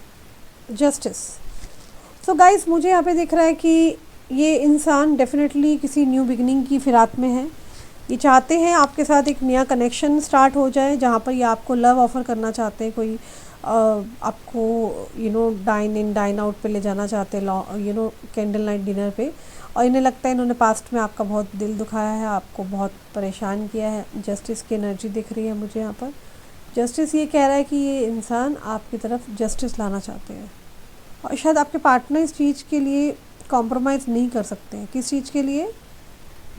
जस्टिस। सो गाइस, मुझे यहाँ पे दिख रहा है कि ये इंसान डेफिनेटली किसी न्यू बिगनिंग की फिराक में है। ये चाहते हैं आपके साथ एक नया कनेक्शन स्टार्ट हो जाए, जहाँ पर ये आपको लव ऑफ़र करना चाहते हैं, कोई आपको डाइन इन डाइन आउट पे ले जाना चाहते हैं, कैंडल नाइट डिनर पे। और इन्हें लगता है इन्होंने पास्ट में आपका बहुत दिल दुखाया है, आपको बहुत परेशान किया है। जस्टिस की एनर्जी दिख रही है मुझे यहाँ पर। जस्टिस ये कह रहा है कि ये इंसान आपकी तरफ जस्टिस लाना चाहते हैं, और शायद आपके पार्टनर इस चीज़ के लिए कॉम्प्रोमाइज़ नहीं कर सकते हैं। किस चीज़ के लिए?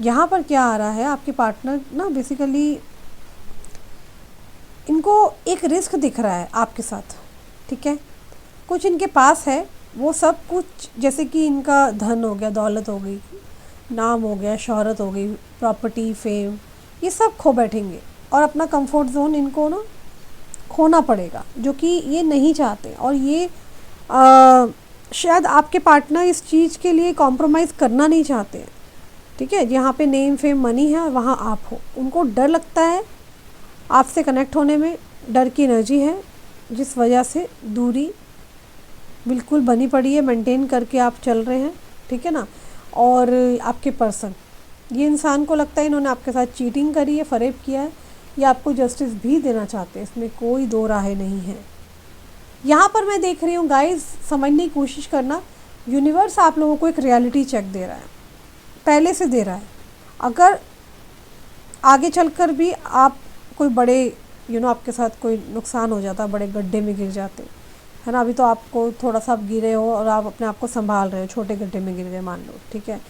यहाँ पर क्या आ रहा है, आपके पार्टनर ना बेसिकली इनको एक रिस्क दिख रहा है आपके साथ। ठीक है, कुछ इनके पास है, वो सब कुछ जैसे कि इनका धन हो गया, दौलत हो गई, नाम हो गया, शोहरत हो गई, प्रॉपर्टी, फेम, ये सब खो बैठेंगे और अपना कंफर्ट जोन इनको ना खोना पड़ेगा, जो कि ये नहीं चाहते। और ये शायद आपके पार्टनर इस चीज़ के लिए कॉम्प्रोमाइज़ करना नहीं चाहते हैं। ठीक है, यहाँ पे नेम फेम मनी है और वहाँ आप हो, उनको डर लगता है आपसे कनेक्ट होने में, डर की एनर्जी है, जिस वजह से दूरी बिल्कुल बनी पड़ी है, मेंटेन करके आप चल रहे हैं। ठीक है ना। और आपके पर्सन, ये इंसान को लगता है इन्होंने आपके साथ चीटिंग करी है, फरेब किया है, ये आपको जस्टिस भी देना चाहते हैं, इसमें कोई दो राहें नहीं है। यहाँ पर मैं देख रही हूँ गाइस, समझने की कोशिश करना, यूनिवर्स आप लोगों को एक रियलिटी चेक दे रहा है, पहले से दे रहा है। अगर आगे चलकर भी आप कोई बड़े आपके साथ कोई नुकसान हो जाता, बड़े गड्ढे में गिर जाते, है ना, अभी तो आपको थोड़ा सा आप गिरे हो और आप अपने आप को संभाल रहे हो, छोटे गड्ढे में गिर गए मान लो। ठीक है,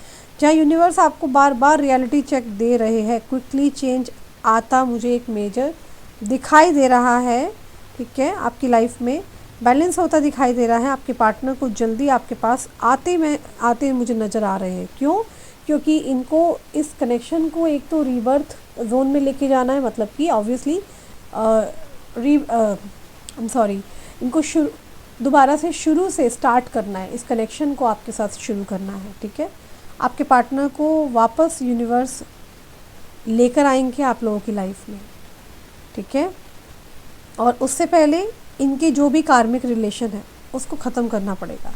जहाँ यूनिवर्स आपको बार बार रियलिटी चेक दे रहे हैं, क्विकली चेंज आता मुझे एक मेजर दिखाई दे रहा है। ठीक है, आपकी लाइफ में बैलेंस होता दिखाई दे रहा है। आपके पार्टनर को जल्दी आपके पास आते मुझे नज़र आ रहे हैं। क्यों? क्योंकि इनको इस कनेक्शन को एक तो रीबर्थ जोन में लेके जाना है, मतलब कि ऑब्वियसली इनको दोबारा से शुरू से स्टार्ट करना है, इस कनेक्शन को आपके साथ शुरू करना है। ठीक है, आपके पार्टनर को वापस यूनिवर्स लेकर आएंगे आप लोगों की लाइफ में। ठीक है, और उससे पहले इनके जो भी कार्मिक रिलेशन है उसको ख़त्म करना पड़ेगा,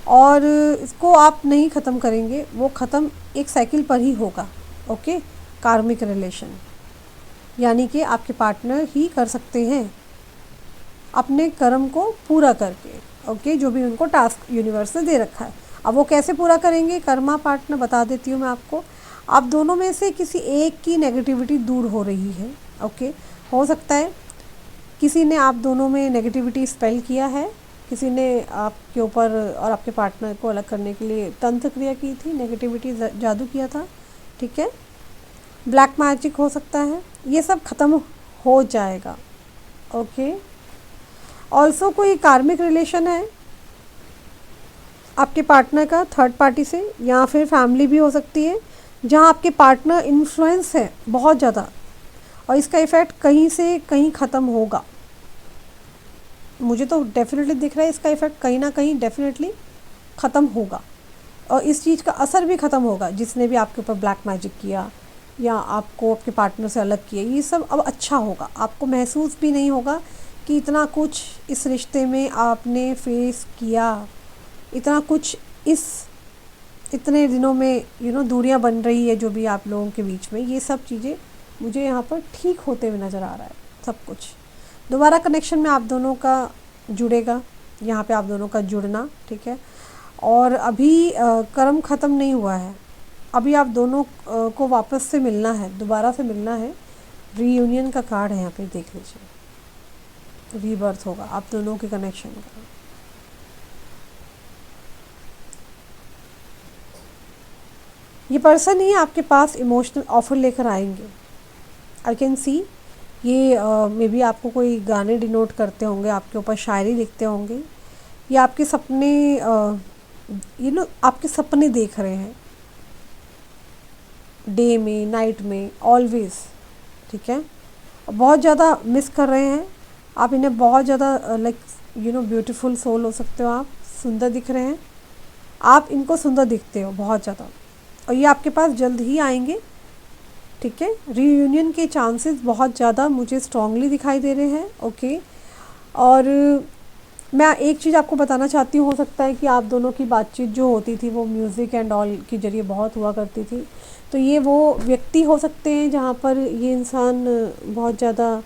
और इसको आप नहीं ख़त्म करेंगे, वो ख़त्म एक साइकिल पर ही होगा। ओके, कार्मिक रिलेशन यानी कि आपके पार्टनर ही कर सकते हैं अपने कर्म को पूरा करके। ओके, जो भी उनको टास्क यूनिवर्स ने दे रखा है। अब वो कैसे पूरा करेंगे, कर्मा पार्टनर बता देती हूँ मैं आपको। आप दोनों में से किसी एक की नेगेटिविटी दूर हो रही है। ओके, हो सकता है किसी ने आप दोनों में नेगेटिविटी स्पेल किया है, किसी ने आपके ऊपर और आपके पार्टनर को अलग करने के लिए तंत्र क्रिया की थी, नेगेटिविटी जादू किया था। ठीक है, ब्लैक मैजिक हो सकता है, ये सब ख़त्म हो जाएगा। ओके, ऑल्सो कोई कार्मिक रिलेशन है आपके पार्टनर का थर्ड पार्टी से, या फिर फैमिली भी हो सकती है, जहाँ आपके पार्टनर इन्फ्लुएंस है बहुत ज़्यादा, और इसका इफ़ेक्ट कहीं से कहीं ख़त्म होगा। मुझे तो डेफिनेटली दिख रहा है इसका इफ़ेक्ट कहीं ना कहीं डेफिनेटली ख़त्म होगा, और इस चीज़ का असर भी ख़त्म होगा। जिसने भी आपके ऊपर ब्लैक मैजिक किया या आपको आपके पार्टनर से अलग किया, ये सब अब अच्छा होगा। आपको महसूस भी नहीं होगा कि इतना कुछ इस रिश्ते में आपने फेस किया, इतना कुछ इस इतने दिनों में दूरियां बन रही है जो भी आप लोगों के बीच में, ये सब चीज़ें मुझे यहाँ पर ठीक होते हुए नज़र आ रहा है। सब कुछ दोबारा कनेक्शन में आप दोनों का जुड़ेगा, यहाँ पे आप दोनों का जुड़ना, ठीक है। और अभी कर्म ख़त्म नहीं हुआ है, अभी आप दोनों को वापस से मिलना है, दोबारा से मिलना है। रीयूनियन का कार्ड है यहाँ पे, देख लीजिए, रीबर्थ होगा आप दोनों के कनेक्शन का। ये पर्सन ही आपके पास इमोशनल ऑफर लेकर आएंगे। आई कैन सी ये मे बी आपको कोई गाने डिनोट करते होंगे, आपके ऊपर शायरी लिखते होंगे, या आपके सपने आपके सपने देख रहे हैं डे में, नाइट में, ऑलवेज, ठीक है। बहुत ज़्यादा मिस कर रहे हैं आप इन्हें, बहुत ज़्यादा लाइक ब्यूटीफुल सोल हो सकते हो आप, सुंदर दिख रहे हैं आप, इनको सुंदर दिखते हो बहुत ज़्यादा, और ये आपके पास जल्द ही आएंगे, ठीक है। रीयूनियन के चांसेस बहुत ज़्यादा मुझे स्ट्रांगली दिखाई दे रहे हैं, ओके। और मैं एक चीज़ आपको बताना चाहती हूँ, हो सकता है कि आप दोनों की बातचीत जो होती थी वो म्यूज़िक एंड ऑल के ज़रिए बहुत हुआ करती थी, तो ये वो व्यक्ति हो सकते हैं जहाँ पर ये इंसान बहुत ज़्यादा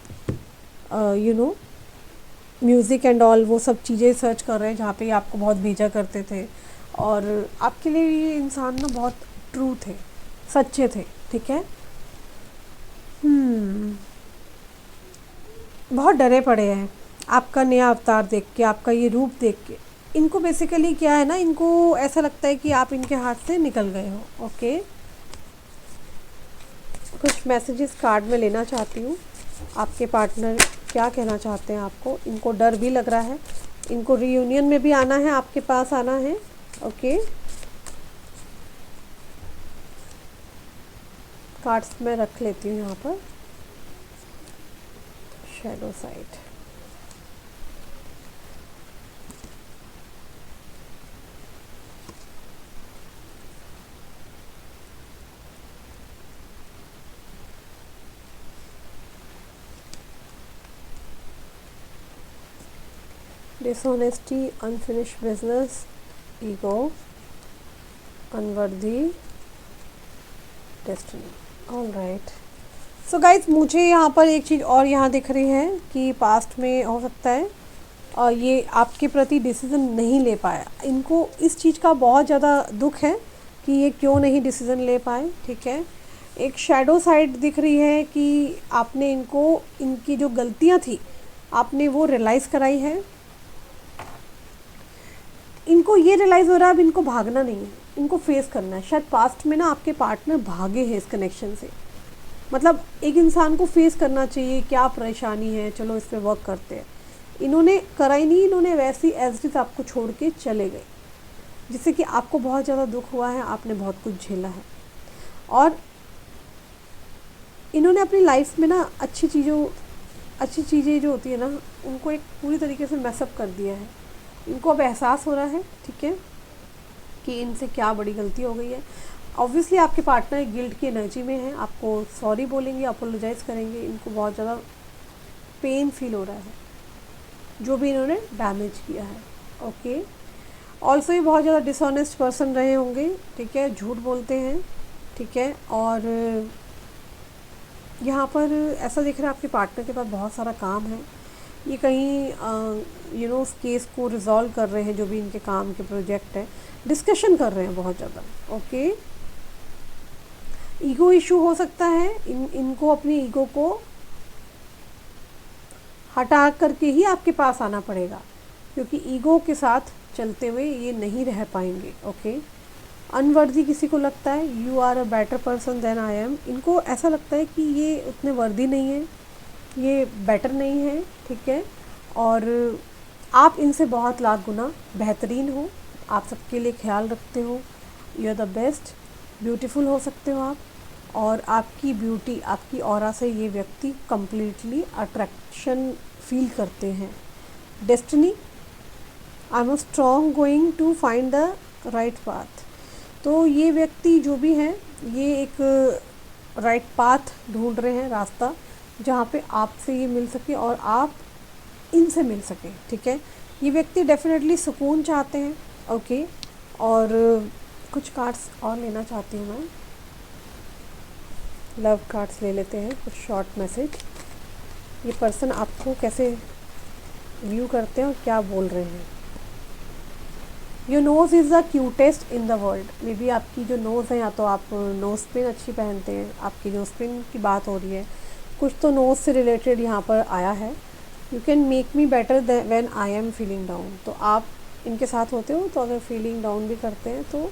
म्यूज़िक एंड ऑल वो सब चीज़ें सर्च कर रहे हैं, जहाँ पे आपको बहुत भेजा करते थे, और आपके लिए ये इंसान ना बहुत ट्रू थे, सच्चे थे, ठीक है। बहुत डरे पड़े हैं आपका नया अवतार देख के, आपका ये रूप देख के। इनको बेसिकली क्या है ना, इनको ऐसा लगता है कि आप इनके हाथ से निकल गए हो, ओके। कुछ मैसेजेस कार्ड में लेना चाहती हूँ, आपके पार्टनर क्या कहना चाहते हैं आपको। इनको डर भी लग रहा है, इनको रीयूनियन में भी आना है, आपके पास आना है, ओके। कार्ड्स में रख लेती हूँ यहाँ पर। Shadow side, dishonesty, unfinished business, ego, unworthy, destiny. All right. So guys मुझे यहाँ पर एक चीज़ और यहाँ दिख रही है कि पास्ट में हो सकता है ये आपके प्रति डिसीज़न नहीं ले पाया। इनको इस चीज़ का बहुत ज़्यादा दुख है कि ये क्यों नहीं डिसीज़न ले पाए, ठीक है। एक शैडो साइड दिख रही है कि आपने इनको, इनकी जो गलतियाँ थी आपने वो रियलाइज़ कराई है। इनको ये रियलाइज़ हो रहा है अब इनको भागना नहीं है, इनको फेस करना है। शायद पास्ट में ना आपके पार्टनर भागे हैं इस कनेक्शन से, मतलब एक इंसान को फेस करना चाहिए, क्या परेशानी है, चलो इस पर वर्क करते हैं। इन्होंने करा ही नहीं, इन्होंने वैसी एज इट इज़ आपको छोड़ के चले गए, जिससे कि आपको बहुत ज़्यादा दुख हुआ है, आपने बहुत कुछ झेला है। और इन्होंने अपनी लाइफ में ना अच्छी चीज़ें जो होती है ना, उनको एक पूरी तरीके से मैसअप कर दिया है। इनको अब एहसास हो रहा है, ठीक है, कि इनसे क्या बड़ी गलती हो गई है। ऑब्वियसली आपके पार्टनर गिल्ट की एनर्जी में है, आपको सॉरी बोलेंगे, अपोलोजाइज़ करेंगे। इनको बहुत ज़्यादा पेन फील हो रहा है जो भी इन्होंने डैमेज किया है, ओके। ऑल्सो ये बहुत ज़्यादा डिसऑनेस्ट पर्सन रहे होंगे, ठीक है, झूठ बोलते हैं, ठीक है। और यहाँ पर ऐसा दिख रहा है आपके पार्टनर के पास बहुत सारा काम है, ये कहीं उस केस को रिजॉल्व कर रहे हैं, जो भी इनके काम के प्रोजेक्ट है, डिस्कशन कर रहे हैं बहुत ज़्यादा, ओके। ईगो इशू हो सकता है, इनको अपनी ईगो को हटा करके ही आपके पास आना पड़ेगा, क्योंकि ईगो के साथ चलते हुए ये नहीं रह पाएंगे, ओके। अनवर्दी किसी को लगता है, you are a better person than I am. इनको ऐसा लगता है कि ये उतने वर्दी नहीं है, ये बेटर नहीं है, ठीक है। और आप इनसे बहुत लाख गुना बेहतरीन हो, आप सबके लिए ख्याल रखते हो, you are the best, beautiful हो सकते हो आप, और आपकी ब्यूटी, आपकी ऑरा से ये व्यक्ति कंप्लीटली अट्रैक्शन फील करते हैं। Destiny, I am strong going to find the right path. तो ये व्यक्ति जो भी है, ये एक राइट पाथ ढूंढ रहे हैं, रास्ता जहाँ पे आपसे ये मिल सके और आप इनसे मिल सके। ठीक है, ये व्यक्ति डेफिनेटली सुकून चाहते हैं। ओके, और कुछ कार्ड्स और लेना चाहती हूँ मैं, लव कार्ड्स ले लेते हैं, कुछ शॉर्ट मैसेज। ये पर्सन आपको कैसे व्यू करते हैं और क्या बोल रहे हैं। Your nose is the cutest in the world. May be आपकी जो नोज़ है, या तो आप नोज़ पिन अच्छी पहनते हैं, आपकी नोज़ पिन की बात हो रही है, कुछ तो नोज़ से रिलेटेड यहाँ पर आया है। You can make me better when I am feeling down. तो आप इनके साथ होते हो तो अगर फीलिंग डाउन भी करते हैं तो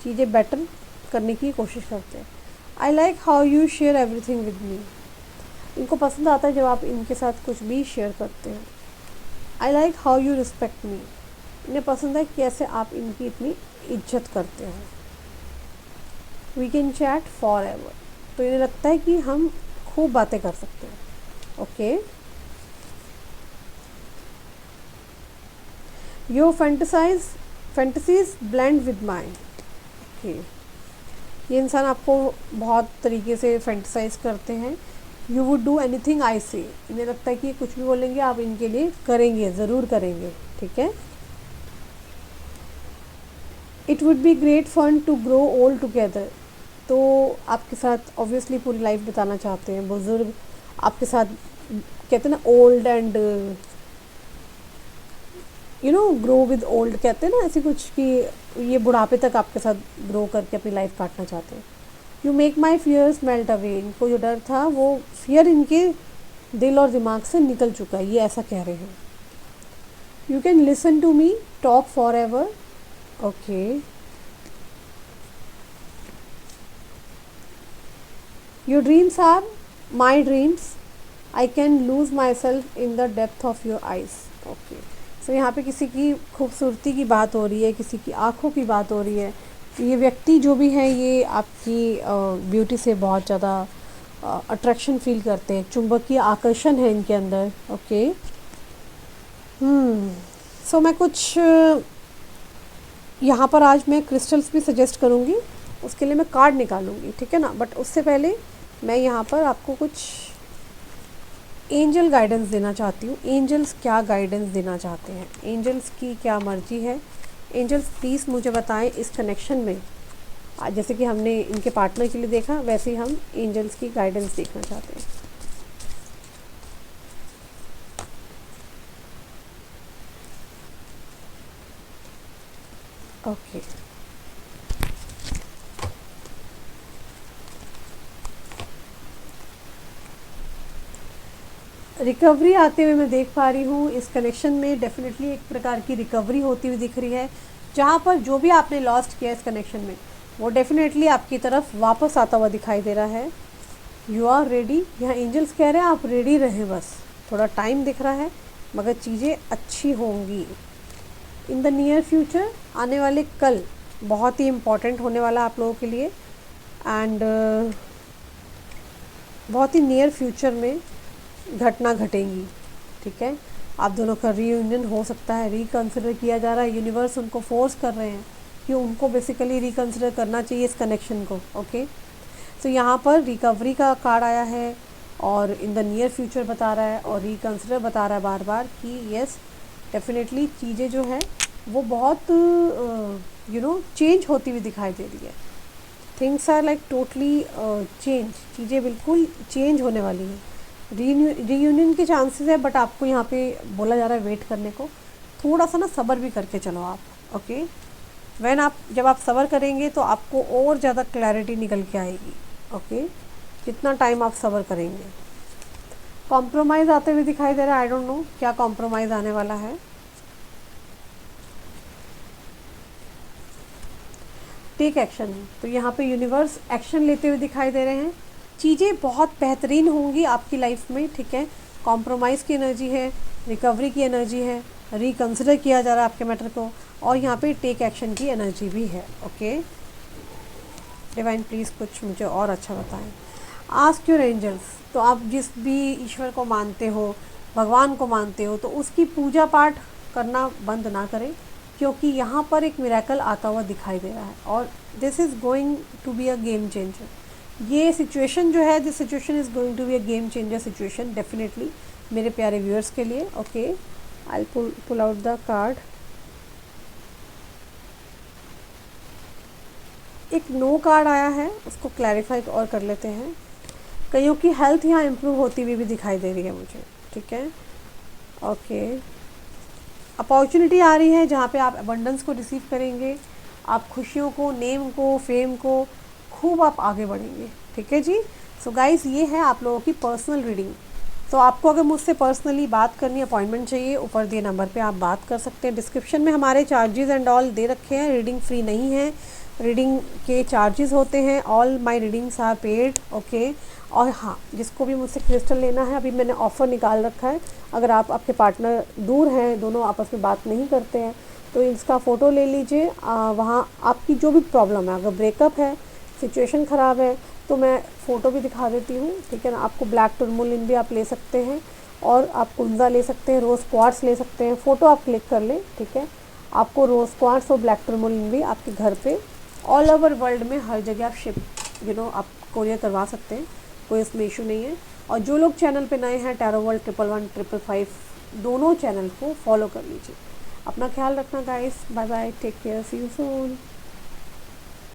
चीज़ें बेटर करने की कोशिश करते हैं। I like how you share everything with me. इनको पसंद आता है जब आप इनके साथ कुछ भी शेयर करते हैं। I like how you respect मी। इन्हें पसंद है कि कैसे आप इनकी इतनी इज्जत करते हो। We can chat forever. तो इन्हें लगता है कि हम खूब बातें कर सकते हैं। Okay, your fantasies blend with mind. Okay, ये इंसान आपको बहुत तरीके से फैंटेसाइज करते हैं। You would do anything I से। इन्हें लगता है कि कुछ भी बोलेंगे आप इनके लिए करेंगे, ज़रूर करेंगे। ठीक है, it would be great fun to grow old together. तो आपके साथ ऑब्वियसली पूरी लाइफ बिताना चाहते हैं, बुजुर्ग आपके साथ, कहते हैं ना old and you know grow with old, कहते हैं ना ऐसी कुछ कि ये बुढ़ापे तक आपके साथ ग्रो करके अपनी लाइफ काटना चाहते हैं। You make my fears melt away. इनको जो डर था वो फियर इनके दिल और दिमाग से निकल चुका है, ये ऐसा कह रहे हैं। You can listen to me talk forever. Okay, your dreams are my dreams. I can lose myself in the depth of your eyes. Okay, so यहाँ पे किसी की खूबसूरती की बात हो रही है, किसी की आँखों की बात हो रही है। ये व्यक्ति जो भी है ये आपकी ब्यूटी से बहुत ज़्यादा अट्रैक्शन फील करते हैं, चुंबकीय आकर्षण है इनके अंदर। ओके, सो मैं कुछ यहाँ पर आज मैं क्रिस्टल्स भी सजेस्ट करूँगी, उसके लिए मैं कार्ड निकालूंगी। ठीक है ना, बट उससे पहले मैं यहाँ पर आपको कुछ एंजल गाइडेंस देना चाहती हूँ। एंजल्स क्या गाइडेंस देना चाहते हैं, एंजल्स की क्या मर्जी है। एंजल्स प्लीज़ मुझे बताएं इस कनेक्शन में। जैसे कि हमने इनके पार्टनर के लिए देखा, वैसे ही हम एंजल्स की गाइडेंस देखना चाहते हैं। ओके, रिकवरी आते हुए मैं देख पा रही हूँ इस कनेक्शन में। डेफिनेटली एक प्रकार की रिकवरी होती हुई दिख रही है, जहाँ पर जो भी आपने लॉस्ट किया इस कनेक्शन में वो डेफिनेटली आपकी तरफ वापस आता हुआ दिखाई दे रहा है। You are ready. यहाँ एंजल्स कह रहे हैं आप रेडी रहें, बस थोड़ा टाइम दिख रहा है मगर चीज़ें अच्छी होंगी। इन द नियर फ्यूचर, आने वाले कल बहुत ही इम्पॉर्टेंट होने वाला आप लोगों के लिए, एंड बहुत ही नियर फ्यूचर में घटना घटेंगी। ठीक है, आप दोनों का रीयूनियन हो सकता है, रिकंसिडर किया जा रहा है। यूनिवर्स उनको फोर्स कर रहे हैं कि उनको बेसिकली रिकंसिडर करना चाहिए इस कनेक्शन को। ओके, तो यहाँ पर रिकवरी का कार्ड आया है और इन द नियर फ्यूचर बता रहा है और रिकंसिडर बता रहा है बार बार कि यस डेफिनेटली चीज़ें जो है वो बहुत यू नो चेंज होती हुई दिखाई दे रही है। Things are like totally change, चीज़ें बिल्कुल चेंज होने वाली हैं। रीयूनियन के चांसेस है, बट आपको यहाँ पे बोला जा रहा है वेट करने को, थोड़ा सा ना सब्र भी करके चलो आप। ओके, जब आप सब्र करेंगे तो आपको और ज़्यादा क्लैरिटी निकल के आएगी। ओके, जितना टाइम आप सब्र करेंगे। कॉम्प्रोमाइज़ आते हुए दिखाई दे रहा है। आई डोंट नो क्या कॉम्प्रोमाइज़ आने वाला है। टेक एक्शन, तो यहाँ पे यूनिवर्स एक्शन लेते हुए दिखाई दे रहे हैं। चीज़ें बहुत बेहतरीन होंगी आपकी लाइफ में। ठीक है, कॉम्प्रोमाइज़ की एनर्जी है, रिकवरी की एनर्जी है, रिकंसिडर किया जा रहा है आपके मैटर को, और यहाँ पे टेक एक्शन की एनर्जी भी है। ओके, डिवाइन प्लीज़ कुछ मुझे और अच्छा बताएं। आस्क योर एंजल्स, तो आप जिस भी ईश्वर को मानते हो, भगवान को मानते हो, तो उसकी पूजा पाठ करना बंद ना करें, क्योंकि यहाँ पर एक मिरेकल आता हुआ दिखाई दे रहा है और this is going to be a game changer. ये सिचुएशन जो है, this situation is going to be a game changer situation definitely मेरे प्यारे व्यूअर्स के लिए। Okay, I pull out the card. एक नो कार्ड आया है, उसको क्लैरिफाई और कर लेते हैं। कईयों की हेल्थ यहाँ इम्प्रूव होती हुई भी दिखाई दे रही है मुझे, ठीक है। ओके, अपॉर्चुनिटी आ रही है जहाँ पे आप अबंडेंस को रिसीव करेंगे, आप खुशियों को, नेम को, फेम को, खूब आप आगे बढ़ेंगे, ठीक है जी। सो गाइस, ये है आप लोगों की पर्सनल रीडिंग। तो आपको अगर मुझसे पर्सनली बात करनी, अपॉइंटमेंट चाहिए, ऊपर दिए नंबर पे आप बात कर सकते हैं। डिस्क्रिप्शन में हमारे चार्जेस एंड ऑल दे रखे हैं। रीडिंग फ्री नहीं है, रीडिंग के चार्जेस होते हैं। All my readings are paid, okay. और हाँ, जिसको भी मुझसे क्रिस्टल लेना है, अभी मैंने ऑफ़र निकाल रखा है। अगर आपके पार्टनर दूर हैं, दोनों आपस में बात नहीं करते हैं, तो इसका फ़ोटो ले लीजिए। वहाँ आपकी जो भी प्रॉब्लम है, अगर ब्रेकअप है, सिचुएशन ख़राब है, तो मैं फ़ोटो भी दिखा देती हूँ, ठीक है ना। आपको ब्लैक टुरमोलिन भी आप ले सकते हैं और आप कुंजा ले सकते हैं, रोज़ क्वार्ट्स ले सकते हैं। फ़ोटो आप क्लिक कर लें, ठीक है। आपको रोज़ क्वार्ट्स और ब्लैक टुरमोलिन भी आपके घर पे ऑल ओवर वर्ल्ड में हर जगह आप शिप आप कोरियर करवा सकते हैं, कोई इसमें इशू नहीं है। और जो लोग चैनल पे नए हैं, टैरो वर्ल्ड 111-555 दोनों चैनल को फॉलो कर लीजिए। अपना ख्याल रखना guys, bye bye, take care, see you soon.